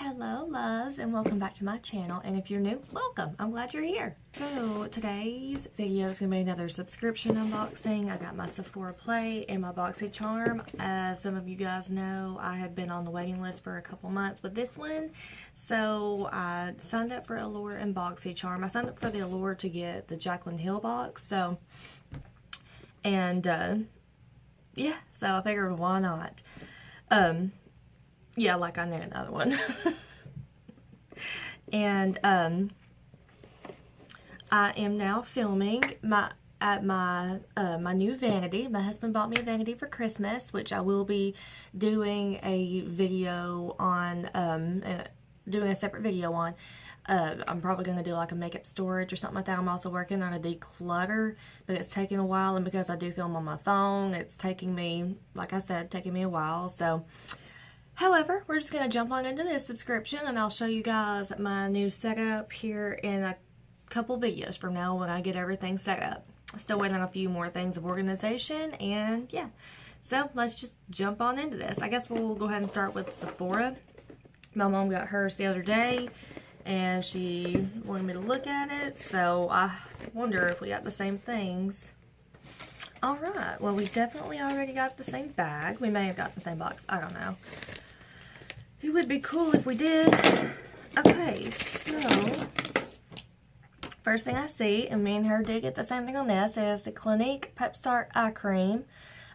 Hello loves, and welcome back to my channel, and if you're new, welcome. I'm glad you're here. So today's video is going to be another subscription unboxing. I got my Sephora plate and my Boxycharm. As some of you guys know, I had been on the waiting list for a couple months with this one, so I signed up for Allure and Boxycharm. I signed up for the Allure to get the Jaclyn Hill box, so yeah, so I figured why not. Yeah, like I need another one. And I am now filming my new vanity. My husband bought me a vanity for Christmas, which I will be doing a video on, doing a separate video on. I'm probably going to do like a makeup storage or something like that. I'm also working on a declutter, but it's taking a while, and because I do film on my phone, it's taking me, like I said, taking me a while. So however, we're just going to jump on into this subscription, and I'll show you guys my new setup here in a couple videos from now when I get everything set up. Still waiting on a few more things of organization, and yeah. So let's just jump on into this. I guess we'll go ahead and start with Sephora. My mom got hers the other day, and she wanted me to look at it, so I wonder if we got the same things. Alright, well, we definitely already got the same bag. We may have got the same box. I don't know. It would be cool if we did. Okay, so first thing I see, and me and her did get the same thing on this, is the Clinique Pep Start Eye Cream.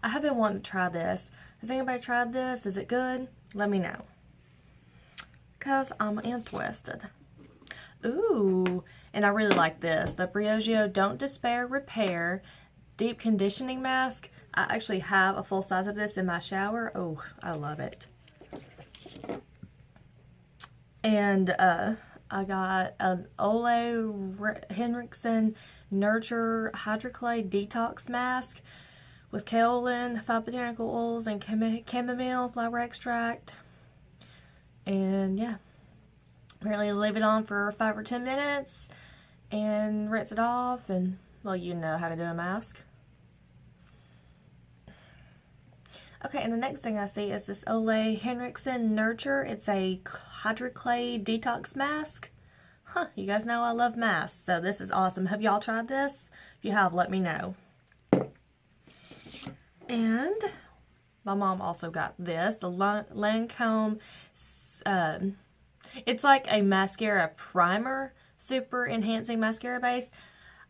I have been wanting to try this. Has anybody tried this? Is it good? Let me know, because I'm interested. Ooh, and I really like this. The Briogeo Don't Despair Repair Deep Conditioning Mask. I actually have a full size of this in my shower. Oh, I love it. And I got an Ole Henriksen Nurture Hydroclay Detox Mask with kaolin, 5 botanical oils, and chamomile flower extract. And yeah, apparently leave it on for 5 or 10 minutes and rinse it off, and well, you know how to do a mask. Okay, and the next thing I see is this Ole Henriksen Nurture. It's a hydroclay detox mask. Huh, you guys know I love masks, so this is awesome. Have y'all tried this? If you have, let me know. And my mom also got this, the Lancome, it's like a mascara primer, super enhancing mascara base.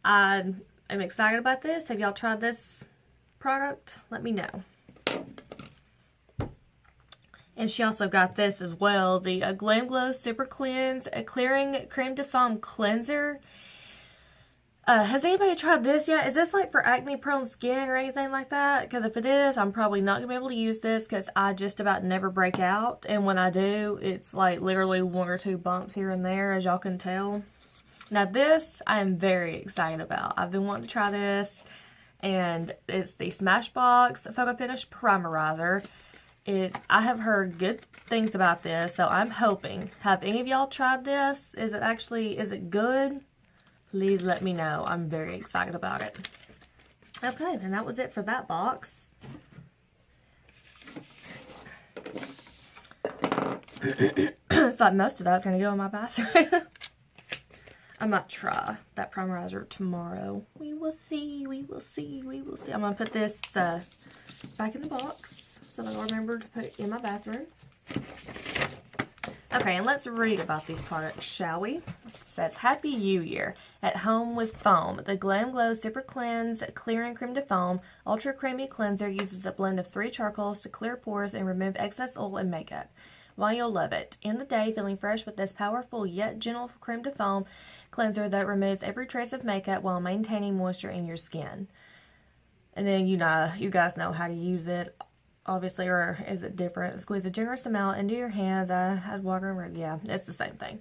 I'm excited about this. Have y'all tried this product? Let me know. And she also got this as well, the Glam Glow Super Cleanse, a Clearing Creme de Foam Cleanser. Has anybody tried this yet? Is this like for acne prone skin or anything like that? Because if it is, I'm probably not going to be able to use this because I just about never break out. And when I do, it's like literally 1 or 2 bumps here and there, as y'all can tell. Now this, I am very excited about. I've been wanting to try this. And it's the Smashbox Photo Finish Primerizer. I have heard good things about this, so I'm hoping. Have any of y'all tried this? Is it good? Please let me know. I'm very excited about it. Okay, and that was it for that box. It's like most of that's going to go in my bathroom. I might try that primerizer tomorrow. We will see, we will see, we will see. I'm going to put this back in the box so that I'll remember to put it in my bathroom. Okay, and let's read about these products, shall we? It says, Happy New Year. At home with foam. The Glam Glow Super Cleanse Clearing Creme de Foam Ultra Creamy Cleanser uses a blend of 3 charcoals to clear pores and remove excess oil and makeup. Why you'll love it. In the day, feeling fresh with this powerful yet gentle creme de foam cleanser that removes every trace of makeup while maintaining moisture in your skin. And then you guys know how to use it, obviously, or is it different? Squeeze a generous amount into your hands. I had water and yeah, it's the same thing.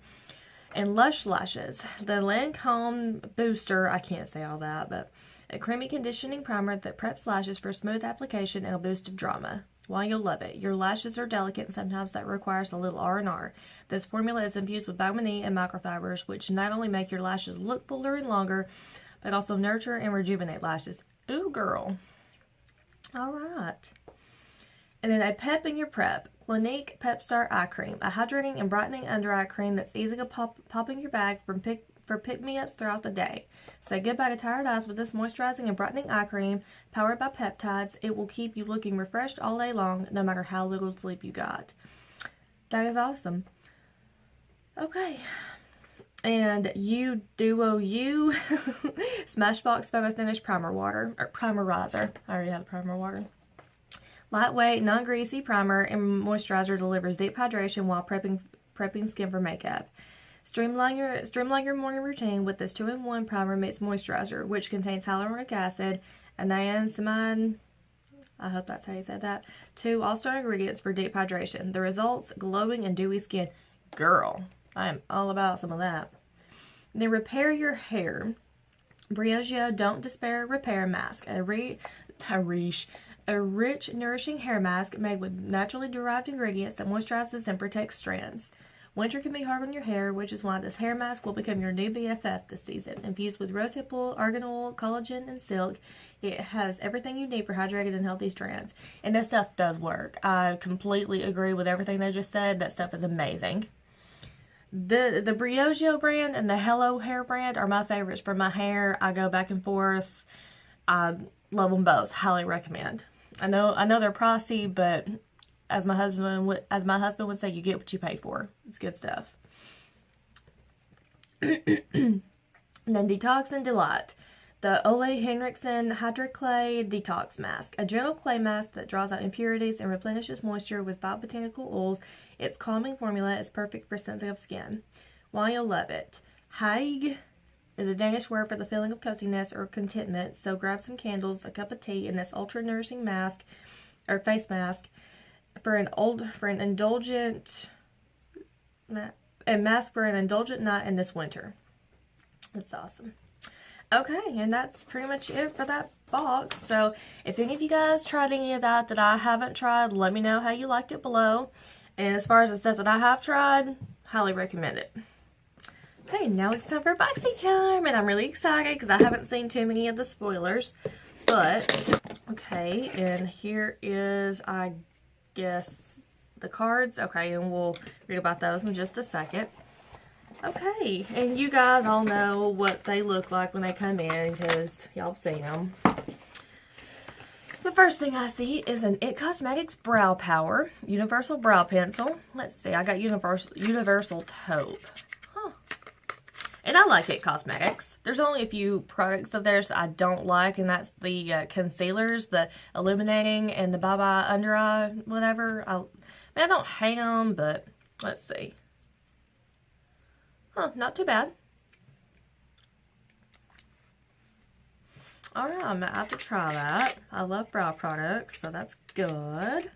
And Lush Lashes, the Lancome Booster. I can't say all that, but a creamy conditioning primer that preps lashes for smooth application and a boost of drama. Why you'll love it. Your lashes are delicate, and sometimes that requires a little R&R. This formula is infused with vitamin E and microfibers, which not only make your lashes look fuller and longer, but also nurture and rejuvenate lashes. Ooh, girl. All right. And then a pep in your prep. Clinique Pep Start Eye Cream, a hydrating and brightening under eye cream that's easy to pop in your bag for pick-me-ups throughout the day. Say goodbye to tired eyes with this moisturizing and brightening eye cream powered by peptides. It will keep you looking refreshed all day long, no matter how little sleep you got. That is awesome. Okay. And You Duo You Smashbox Photo Finish Primer Water, or Primerizer. I already have the primer water. Lightweight, non-greasy primer and moisturizer delivers deep hydration while prepping skin for makeup. Streamline your morning routine with this 2-in-1 primer meets moisturizer, which contains hyaluronic acid and niacinamide. I hope that's how you said that. 2 all-star ingredients for deep hydration. The results: glowing and dewy skin. Girl, I am all about some of that. Then repair your hair. Briogeo Don't Despair Repair Mask. A rich, nourishing hair mask made with naturally derived ingredients that moisturizes and protects strands. Winter can be hard on your hair, which is why this hair mask will become your new BFF this season. Infused with rosehip oil, argan oil, collagen, and silk, it has everything you need for hydrated and healthy strands. And this stuff does work. I completely agree with everything they just said. That stuff is amazing. The Briogeo brand and the Hello Hair brand are my favorites for my hair. I go back and forth. I love them both. Highly recommend. I know they're pricey, but as my husband would say, you get what you pay for. It's good stuff. And then Detox and Delight. The Ole Henriksen Hydra Clay Detox Mask. A gentle clay mask that draws out impurities and replenishes moisture with 5 botanical oils. Its calming formula is perfect for sensitive skin. Why you'll love it. Haig is a Danish word for the feeling of coziness or contentment, so grab some candles, a cup of tea, and this ultra-nourishing mask, or face mask, for an indulgent night in this winter. It's awesome. Okay, and that's pretty much it for that box. So if any of you guys tried any of that I haven't tried, let me know how you liked it below. And as far as the stuff that I have tried, highly recommend it. Okay, now it's time for Boxycharm, and I'm really excited because I haven't seen too many of the spoilers. But, okay, and here is, I guess, the cards. Okay, and we'll read about those in just a second. Okay, and you guys all know what they look like when they come in because y'all have seen them. The first thing I see is an IT Cosmetics Brow Power Universal Brow Pencil. Let's see, I got Universal Taupe. Huh. And I like IT Cosmetics. There's only a few products of theirs I don't like, and that's the concealers, the illuminating and the Bye Bye Under Eye, whatever. I don't hate them, but let's see. Huh, not too bad. Alright, I'm going to have to try that. I love brow products, so that's good.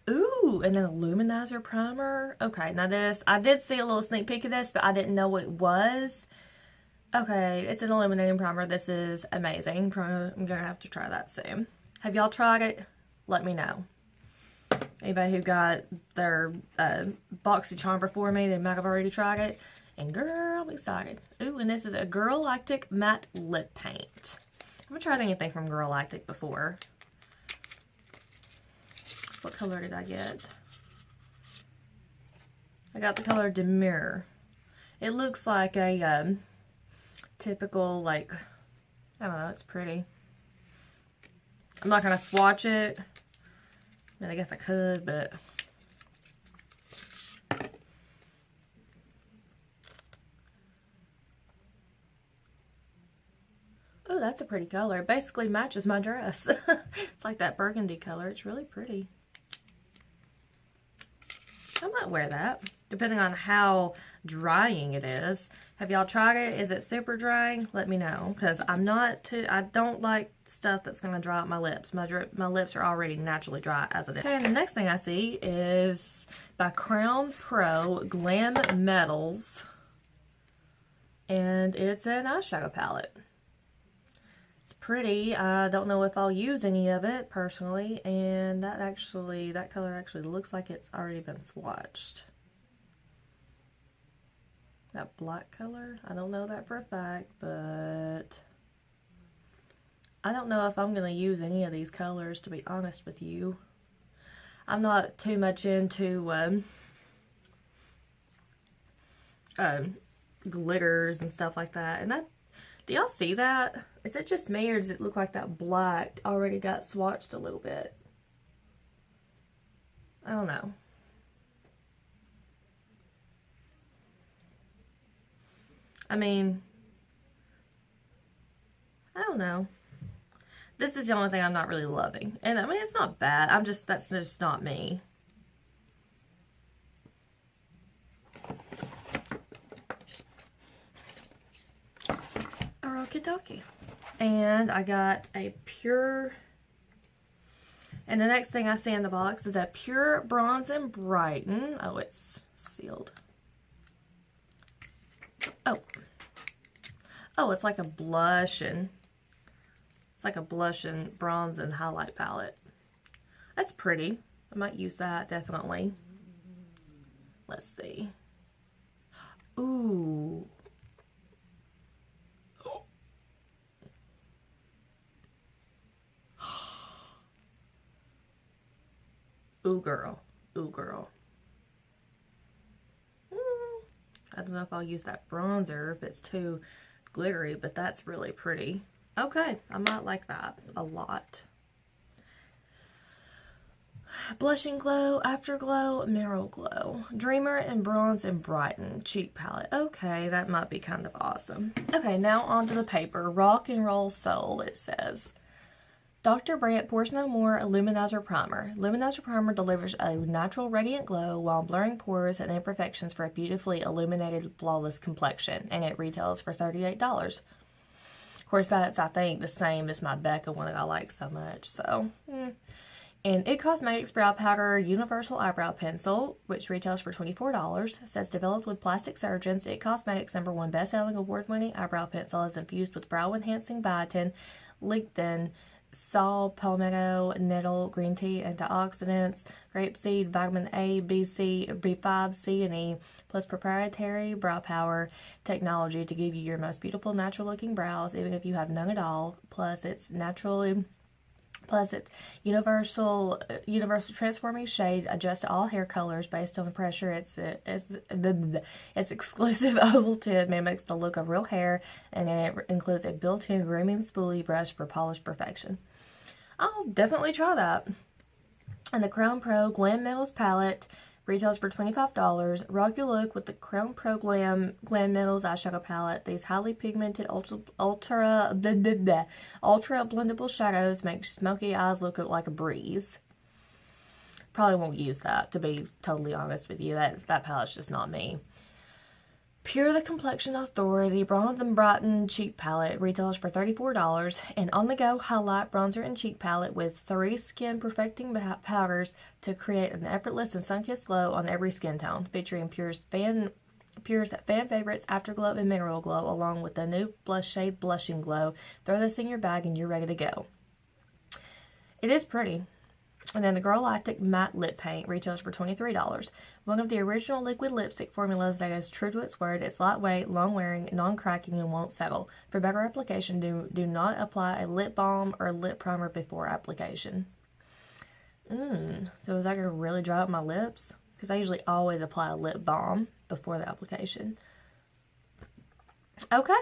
Ooh, and then a luminizer primer. Okay, now this, I did see a little sneak peek of this, but I didn't know what it was. Okay, it's an illuminating primer. This is amazing. I'm going to have to try that soon. Have y'all tried it? Let me know. Anybody who got their Boxycharm before me, they might have already tried it. And girl, I'm excited. Ooh, and this is a Girl Lactic Matte Lip Paint. I haven't tried anything from Girl Lactic before. What color did I get? I got the color Demure. It looks like a typical, like, I don't know, it's pretty. I'm not going to swatch it. And I guess I could, but... Oh, that's a pretty color. It basically matches my dress. It's like that burgundy color. It's really pretty. I might wear that, depending on how drying it is. Have y'all tried it? Is it super drying? Let me know, because I don't like stuff that's going to dry out my lips. My lips are already naturally dry as it is. Okay, and the next thing I see is by Crown Pro Glam Metals. And it's an eyeshadow palette. Pretty. I don't know if I'll use any of it personally, and that color actually looks like it's already been swatched. That black color, I don't know that for a fact, but I don't know if I'm going to use any of these colors, to be honest with you. I'm not too much into glitters and stuff like that. And that, do y'all see that? Is it just me, or does it look like that black already got swatched a little bit? I don't know. I mean, I don't know. This is the only thing I'm not really loving. And I mean, it's not bad. That's just not me. Okie dokie. And I got a pure, and the next thing I see in the box is a pure Bronze and Brighten. Oh, it's sealed. Oh, it's like a blush, and it's like a blush and bronze and highlight palette. That's pretty. I might use that, definitely. Let's see. Ooh. Ooh, girl. Ooh, girl. I don't know if I'll use that bronzer if it's too glittery, but that's really pretty. Okay, I might like that a lot. Blushing Glow, Afterglow, Mineral Glow, Dreamer, and Bronze and Brighten cheek palette. Okay, that might be kind of awesome. Okay, now onto the paper. Rock and Roll Soul, it says. Dr. Brandt Pores No More Luminizer Primer. Luminizer Primer delivers a natural radiant glow while blurring pores and imperfections for a beautifully illuminated, flawless complexion. And it retails for $38. Of course, that's, I think, the same as my Becca one that I like so much. So, And It Cosmetics Brow Powder Universal Eyebrow Pencil, which retails for $24. Says developed with plastic surgeons, It Cosmetics #1 best-selling award-winning eyebrow pencil is infused with brow-enhancing biotin, lecithin, saw, palmetto, nettle, green tea, antioxidants, grapeseed, vitamin A, B, C, B5, C, and E, plus proprietary brow power technology to give you your most beautiful natural-looking brows, even if you have none at all. Plus, it's universal transforming shade, adjust to all hair colors based on the pressure. It's exclusive oval tip, mimics the look of real hair, and it includes a built-in grooming spoolie brush for polished perfection. I'll definitely try that. And the Crown Pro Glam Metals palette retails for $25. Rock your look with the Crown Pro Glam Metals eyeshadow palette. These highly pigmented, ultra blendable shadows make smoky eyes look like a breeze. Probably won't use that, to be totally honest with you. That palette's just not me. Pure the Complexion Authority Bronze and Brighten Cheek Palette retails for $34. And on-the-go highlight, bronzer, and cheek palette with 3 skin perfecting powders to create an effortless and sun-kissed glow on every skin tone, featuring Pure's fan favorites Afterglow and Mineral Glow, along with the new blush shade Blushing Glow. Throw this in your bag and you're ready to go. It is pretty. And then the Girl Lactic Matte Lip Paint retails for $23. One of the original liquid lipstick formulas that is true to its word. It's lightweight, long-wearing, non-cracking, and won't settle. For better application, do not apply a lip balm or lip primer before application. So is that going to really dry up my lips? Because I usually always apply a lip balm before the application. Okay.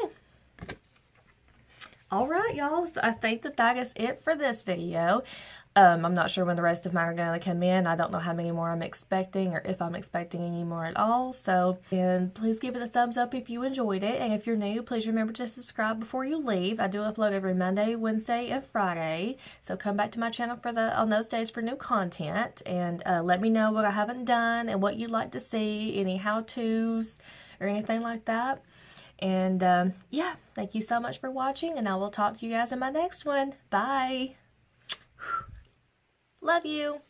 Alright, y'all. So I think that is it for this video. I'm not sure when the rest of mine are going to come in. I don't know how many more I'm expecting, or if I'm expecting any more at all. So, and please give it a thumbs up if you enjoyed it. And if you're new, please remember to subscribe before you leave. I do upload every Monday, Wednesday, and Friday. So come back to my channel on those days for new content. And let me know what I haven't done and what you'd like to see, any how-tos or anything like that. And yeah, thank you so much for watching, and I will talk to you guys in my next one. Bye! Love you!